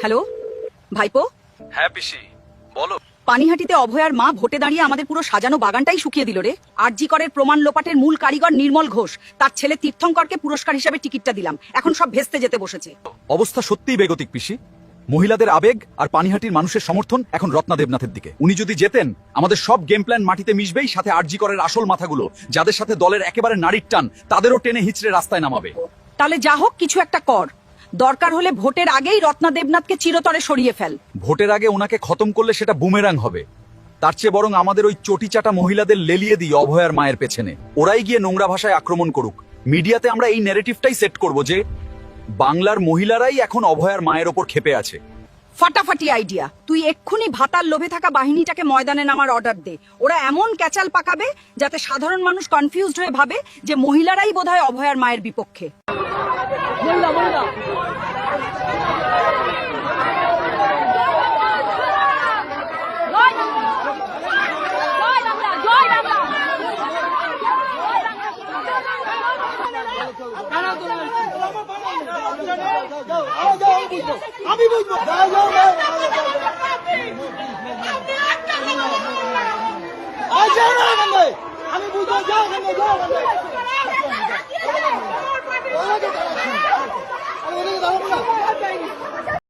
Hello ভাইপো। হ্যাঁ পিসি বলো। পানিহাটিতে অভয়ার মা ভোটে দাঁড়িয়ে আমাদের পুরো সাজানো বাগানটাই শুকিয়ে দিল রে। আরজি করের প্রমাণ লোপাটের মূল কারিগর নির্মল ঘোষ, তার ছেলে তীর্থঙ্করকে পুরস্কার হিসেবে টিকিটটা দিলাম, এখন সব ভেস্তে যেতে বসেছে। অবস্থা সত্যিই বেগতিক পিসি। মহিলাদের আবেগ আর পানিহাটির মানুষের সমর্থন এখন রত্না দেবনাথের দিকে। উনি যদি জেতেন আমাদের সব গেম প্ল্যান মাটিতে মিশবেই, সাথে আরজি করের আসল মাথাগুলো যাদের সাথে দলের একেবারে নারীর টান তাদেরও টেনে হিচড়ে রাস্তায় নামাবে। তাহলে যা হোক কিছু একটা কর, দরকার হলে ভোটের আগেই রত্না দেবনাথকে চিরতরে সরিয়ে ফেল। ভোটের আগে ওনাকে খতম করলে সেটা বুমেরাং হবে। তার চেয়ে বরং আমাদের ওই চটিচাটা মহিলাদের লেলিয়ে দিই অভয়ার মায়ের পেছনে, ওরাই গিয়ে নোংরা ভাষায় আক্রমণ করুক। মিডিয়াতে আমরা এই ন্যারেটিভটাই সেট করব যে বাংলার মহিলারাই এখন অভয়ার মায়ের ওপর ক্ষেপে আছে। ফাটাফাটি আইডিয়া। তুই এক্ষুনি ভাতার লোভে থাকা বাহিনীটাকে ময়দানে নামার অর্ডার দে। ওরা এমন ক্যাচাল পাকাবে যাতে সাধারণ মানুষ কনফিউজড হয়ে ভাবে যে মহিলারাই বোধহয় অভয়ার মায়ের বিপক্ষে। আমি বুঝবো আজ